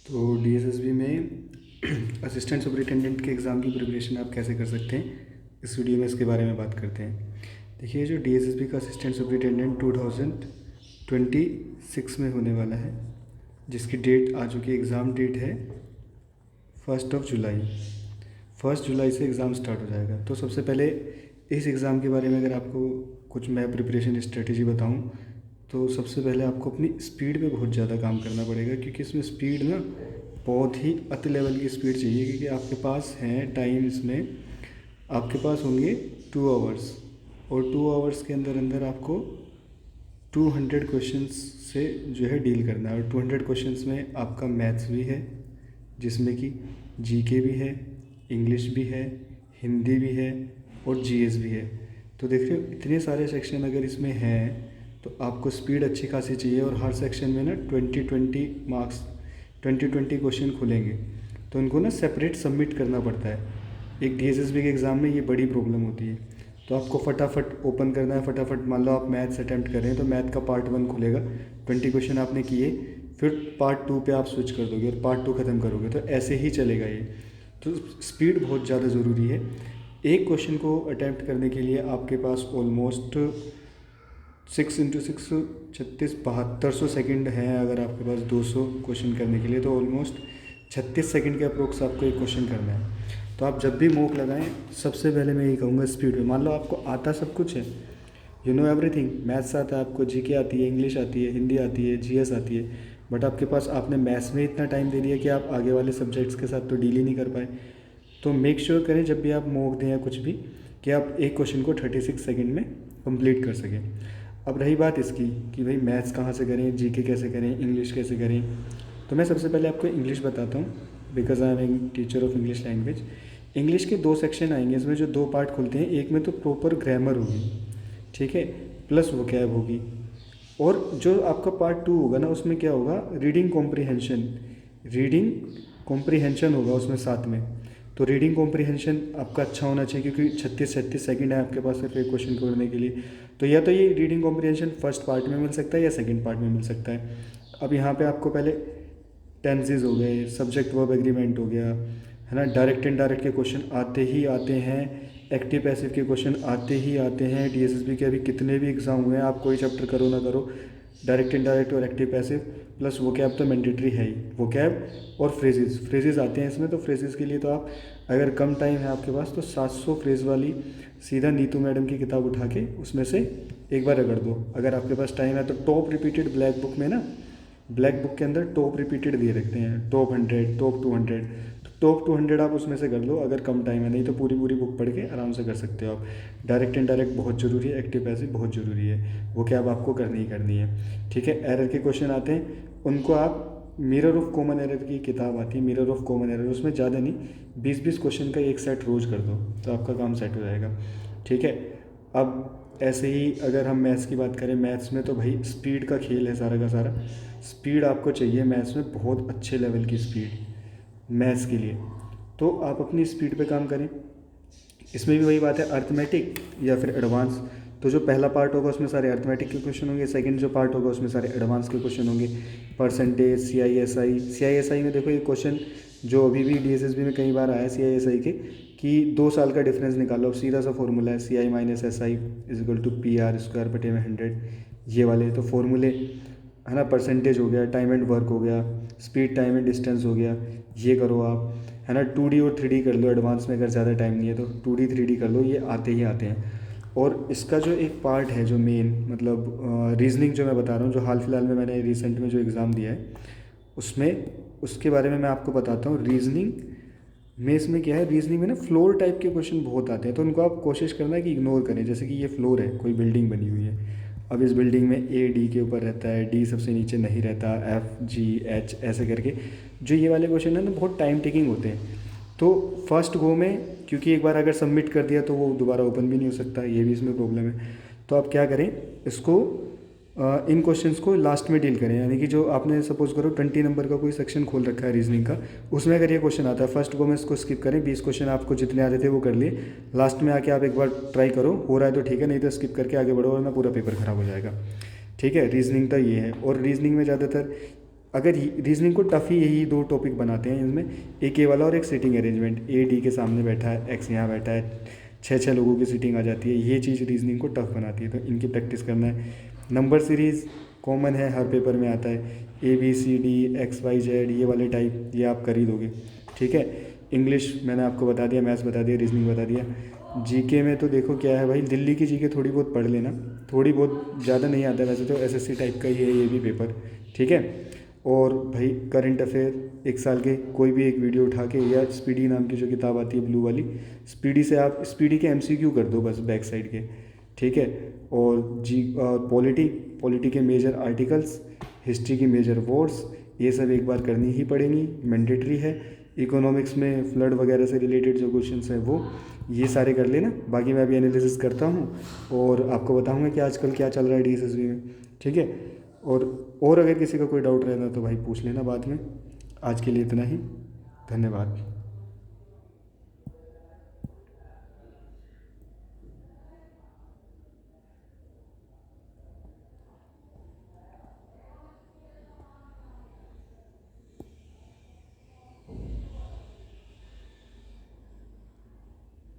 तो डीएसएसबी में assistant superintendent के एग्ज़ाम की प्रिपरेशन आप कैसे कर सकते हैं, इस वीडियो में इसके बारे में बात करते हैं। देखिए, जो डीएसएसबी का असिस्टेंट सुपरिटेंडेंट 2026 में होने वाला है, जिसकी डेट आ चुकी है। एग्ज़ाम डेट है 1 जुलाई। 1 जुलाई से एग्ज़ाम स्टार्ट हो जाएगा। तो सबसे पहले इस एग्ज़ाम के बारे में अगर आपको कुछ मैं प्रिपरेशन स्ट्रेटेजी बताऊं, तो सबसे पहले आपको अपनी स्पीड पे बहुत ज़्यादा काम करना पड़ेगा, क्योंकि इसमें स्पीड ना बहुत ही अति लेवल की स्पीड चाहिए। क्योंकि आपके पास है टाइम, इसमें आपके पास होंगे 2 आवर्स, और 2 आवर्स के अंदर अंदर आपको 200 क्वेश्चंस से जो है डील करना है। और 200 क्वेश्चंस में आपका मैथ्स भी है, जिसमें कि जीके भी है, इंग्लिश भी है, हिंदी भी है और जीएस भी है। तो देख रहे हो, इतने सारे सेक्शन अगर इसमें हैं तो आपको स्पीड अच्छी खासी चाहिए। और हर सेक्शन में ना 20-20 मार्क्स, 20-20 क्वेश्चन खुलेंगे, तो उनको ना सेपरेट सबमिट करना पड़ता है। एक डीएसएसबी के एग्ज़ाम में ये बड़ी प्रॉब्लम होती है। तो आपको फटाफट ओपन करना है, फटाफट। मान लो आप मैथ्स अटैम्प्ट कर रहे हैं तो मैथ का पार्ट 1 खुलेगा, 20 क्वेश्चन आपने किए, फिर पार्ट 2 पे आप स्विच कर दोगे और पार्ट 2 ख़त्म करोगे। तो ऐसे ही चलेगा ये। तो स्पीड बहुत ज़्यादा ज़रूरी है। एक क्वेश्चन को अटैम्प्ट करने के लिए आपके पास ऑलमोस्ट 6 × 6 36 7200 सेकेंड हैं। अगर आपके पास 200 क्वेश्चन करने के लिए, तो ऑलमोस्ट 36 सेकंड के अप्रोक्स आपको एक क्वेश्चन करना है। तो आप जब भी मॉक लगाएं, सबसे पहले मैं यही कहूँगा, स्पीड पे। मान लो आपको आता सब कुछ है, यू नो एवरीथिंग, मैथ्स आता है आपको, जीके आती है, इंग्लिश आती है, हिंदी आती है, जीएस आती है, बट आपके पास आपने मैथ्स में इतना टाइम दे दिया कि आप आगे वाले सब्जेक्ट्स के साथ तो डील ही नहीं कर पाए। तो मेक श्योर करें जब भी आप मॉक दें या कुछ भी, कि आप एक क्वेश्चन को 36 सेकंड में कंप्लीट कर सकें। अब रही बात इसकी कि भाई मैथ्स कहाँ से करें, जीके कैसे करें, इंग्लिश कैसे करें, तो मैं सबसे पहले आपको इंग्लिश बताता हूँ, because I am a teacher of English language. English के 2 सेक्शन आएंगे, इसमें जो 2 पार्ट खुलते हैं, एक में तो प्रॉपर ग्रामर होगी, ठीक है, प्लस वोकैब होगी। और जो आपका पार्ट 2 होगा ना, उसमें क्या होगा, रीडिंग कॉम्प्रीहेंशन होगा उसमें साथ में। तो रीडिंग कॉम्प्रीहेंशन आपका अच्छा होना चाहिए, क्योंकि 36-36 सेकंड है आपके पास सिर्फ एक क्वेश्चन करने के लिए। तो या तो ये रीडिंग कॉम्प्रीहेंशन फर्स्ट पार्ट में मिल सकता है या सेकंड पार्ट में मिल सकता है। अब यहाँ पे आपको पहले टेंसेज हो गए, सब्जेक्ट वर्ब एग्रीमेंट हो गया, है ना, डायरेक्ट इनडायरेक्ट के क्वेश्चन आते ही आते हैं, एक्टिव पैसिव के क्वेश्चन आते ही आते हैं। डीएसएसबी के अभी कितने भी एग्ज़ाम हुए हैं, आप कोई चैप्टर करो ना करो, डायरेक्ट इनडायरेक्ट और एक्टिव पैसिव प्लस वोकैब तो मैंडेटरी है ही। वोकैब और फ्रेजेस आते हैं इसमें। तो फ्रेजेस के लिए तो आप, अगर कम टाइम है आपके पास, तो 700 फ्रेज वाली सीधा नीतू मैडम की किताब उठा के उसमें से एक बार रगड़ दो। अगर आपके पास टाइम है तो टॉप रिपीटेड ब्लैक बुक में ना, ब्लैक बुक के अंदर टॉप रिपीटेड दिए रखते हैं, टॉप 100, टॉप 200। तो टॉप 200 आप उसमें से कर लो अगर कम टाइम है, नहीं तो पूरी पूरी बुक पढ़ के आराम से कर सकते हो आप। डायरेक्ट इनडायरेक्ट बहुत ज़रूरी है, एक्टिव पैसिव बहुत ज़रूरी है, वो क्या अब आपको करनी ही करनी है, ठीक है। एरर के क्वेश्चन आते हैं, उनको आप, मिरर ऑफ कॉमन एरर की किताब आती है, मिरर ऑफ कॉमन एरर, उसमें ज़्यादा नहीं, 20-20 क्वेश्चन का एक सेट रोज़ कर दो, तो आपका काम सेट हो जाएगा, ठीक है। अब ऐसे ही अगर हम मैथ्स की बात करें, मैथ्स में तो भाई स्पीड का खेल है सारा का सारा। स्पीड आपको चाहिए मैथ्स में, बहुत अच्छे लेवल की स्पीड मैथ्स के लिए। तो आप अपनी स्पीड पे काम करें। इसमें भी वही बात है, अर्थमेटिक या फिर एडवांस। तो जो पहला पार्ट होगा उसमें सारे अर्थमेटिक के क्वेश्चन होंगे, सेकंड जो पार्ट होगा उसमें सारे एडवांस के क्वेश्चन होंगे। परसेंटेज, सीआईएसआई में देखो, ये क्वेश्चन जो अभी भी डीएसएसबी में कई बार आया है सीआईएसआई के, कि 2 साल का डिफरेंस निकालो। अब सीधा सा फॉर्मूला है, CI - SI = PR²/100, ये वाले तो फॉर्मूले, है ना। परसेंटेज हो गया, टाइम एंड वर्क हो गया, स्पीड, टाइम एंड डिस्टेंस हो गया, ये करो आप, है ना। 2D और 3D कर लो एडवांस में, अगर ज़्यादा टाइम नहीं है तो 2D 3D कर लो, ये आते ही आते हैं। और इसका जो एक पार्ट है जो मेन, मतलब रीजनिंग जो मैं बता रहा हूँ, जो हाल फिलहाल में मैंने रिसेंट में जो एग्ज़ाम दिया है, उसमें उसके बारे में मैं आपको बताता हूँ। रीजनिंग में इसमें क्या है, रीजनिंग में ना फ्लोर टाइप के क्वेश्चन बहुत आते हैं, तो उनको आप कोशिश करना है कि इग्नोर करें। जैसे कि ये फ्लोर है, कोई बिल्डिंग बनी हुई है, अब इस बिल्डिंग में A D के ऊपर रहता है, D सबसे नीचे नहीं रहता, F G H ऐसे करके जो ये वाले क्वेश्चन है ना, बहुत टाइम टेकिंग होते हैं। तो फर्स्ट गो में, क्योंकि एक बार अगर सबमिट कर दिया तो वो दोबारा ओपन भी नहीं हो सकता, ये भी इसमें प्रॉब्लम है। तो आप क्या करें, इसको इन क्वेश्चंस को लास्ट में डील करें। यानी कि जो आपने सपोज करो 20 नंबर का कोई सेक्शन खोल रखा है रीजनिंग का, उसमें अगर ये क्वेश्चन आता है, फर्स्ट गो में इसको स्किप करें, 20 क्वेश्चन आपको जितने आते थे वो कर लिए, लास्ट में आके आप एक बार ट्राई करो, हो रहा है तो ठीक है, नहीं तो स्किप करके आगे बढ़ो, वरना पूरा पेपर ख़राब हो जाएगा, ठीक है। रीजनिंग का ये है। और रीजनिंग में ज़्यादातर अगर रीजनिंग को टफ ही यही दो टॉपिक बनाते हैं इनमें, एक ए वाला और एक सीटिंग अरेंजमेंट, ए डी के सामने बैठा है, एक्स यहाँ बैठा है, 6 लोगों की सीटिंग आ जाती है, ये चीज़ रीजनिंग को टफ बनाती है, तो इनकी प्रैक्टिस करना है। नंबर सीरीज़ कॉमन है, हर पेपर में आता है, ABCD XYZ ये वाले टाइप, ये आप कर ही दोगे, ठीक है। इंग्लिश मैंने आपको बता दिया, मैथ्स बता दिया, रीजनिंग बता दिया। जीके में तो देखो क्या है भाई, दिल्ली की जीके थोड़ी बहुत पढ़ लेना, थोड़ी बहुत, ज़्यादा नहीं आता, वैसे तो SSC टाइप का ही है ये भी पेपर, ठीक है। और भाई करंट अफेयर 1 साल के कोई भी एक वीडियो उठा के, या स्पीडी नाम की जो किताब आती है ब्लू वाली, स्पीडी से आप स्पीडी के MCQ कर दो बस बैक साइड के, ठीक है। और पॉलिटी के मेजर आर्टिकल्स, हिस्ट्री की मेजर वर्ड्स, ये सब एक बार करनी ही पड़ेंगी, मैंडेटरी है। इकोनॉमिक्स में फ्लड वगैरह से रिलेटेड जो क्वेश्चंस हैं वो, ये सारे कर लेना। बाकी मैं अभी एनालिसिस करता हूँ और आपको बताऊँगा कि आजकल क्या चल रहा है DSSB में, ठीक है। और अगर किसी का कोई डाउट रहता तो भाई पूछ लेना बाद में। आज के लिए इतना ही, धन्यवाद।